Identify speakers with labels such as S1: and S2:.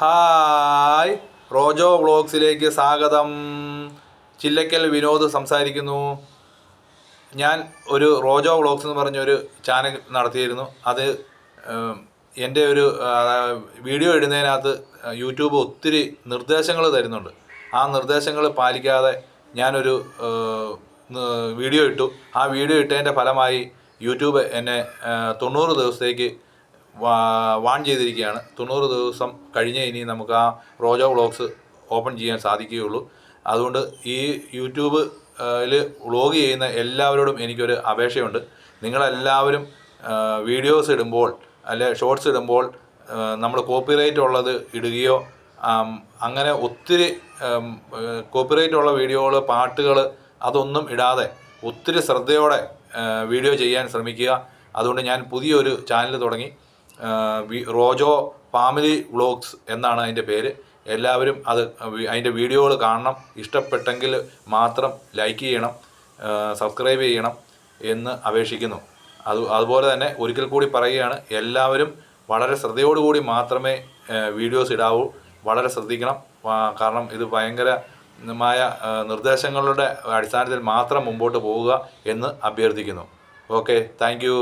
S1: Hi, Rojo വ്ളോഗ്സിലേക്ക് സ്വാഗതം. ചില്ലക്കൽ വിനോദ് സംസാരിക്കുന്നു. ഞാൻ ഒരു റോജോ വ്ളോഗ്സ് എന്ന് പറഞ്ഞൊരു ചാനൽ നടത്തിയിരുന്നു. അത് എൻ്റെ ഒരു വീഡിയോ ഇടുന്നതിനകത്ത് യൂട്യൂബ് ഒത്തിരി നിർദ്ദേശങ്ങൾ തരുന്നുണ്ട്. ആ നിർദ്ദേശങ്ങൾ പാലിക്കാതെ ഞാനൊരു വീഡിയോ ഇട്ടു. ആ വീഡിയോ ഇട്ടതിൻ്റെ ഫലമായി യൂട്യൂബ് എന്നെ 90 ദിവസത്തേക്ക് വാൺ ചെയ്തിരിക്കുകയാണ്. 90 ദിവസം കഴിഞ്ഞേ ഇനി നമുക്ക് ആ റോജോ വ്ളോഗ്സ് ഓപ്പൺ ചെയ്യാൻ സാധിക്കുകയുള്ളൂ. അതുകൊണ്ട് ഈ യൂട്യൂബിൽ വ്ളോഗ് ചെയ്യുന്ന എല്ലാവരോടും എനിക്കൊരു അപേക്ഷയുണ്ട്. നിങ്ങളെല്ലാവരും വീഡിയോസ് ഇടുമ്പോൾ അല്ലെ ഷോർട്സ് ഇടുമ്പോൾ നമ്മൾ കോപ്പിറൈറ്റ് ഉള്ളത് ഇടുകയോ അങ്ങനെ ഒത്തിരി കോപ്പിറൈറ്റ് ഉള്ള വീഡിയോകൾ, പാട്ടുകൾ അതൊന്നും ഇടാതെ ഒത്തിരി ശ്രദ്ധയോടെ വീഡിയോ ചെയ്യാൻ ശ്രമിക്കുക. അതുകൊണ്ട് ഞാൻ പുതിയൊരു ചാനൽ തുടങ്ങി. റോജോ ഫാമിലി വ്ളോഗ്സ് എന്നാണ് അതിൻ്റെ പേര്. എല്ലാവരും അതിൻ്റെ വീഡിയോകൾ കാണണം. ഇഷ്ടപ്പെട്ടെങ്കിൽ മാത്രം ലൈക്ക് ചെയ്യണം, സബ്സ്ക്രൈബ് ചെയ്യണം എന്ന് അപേക്ഷിക്കുന്നു. അതുപോലെ തന്നെ ഒരിക്കൽ കൂടി പറയുകയാണ്, എല്ലാവരും വളരെ ശ്രദ്ധയോടുകൂടി മാത്രമേ വീഡിയോസ് ഇടാവൂ. വളരെ ശ്രദ്ധിക്കണം. കാരണം ഇത് ഭയങ്കരമായ നിർദ്ദേശങ്ങളുടെ അടിസ്ഥാനത്തിൽ മാത്രം മുമ്പോട്ട് പോവുക എന്ന് അഭ്യർത്ഥിക്കുന്നു. Okay, thank you.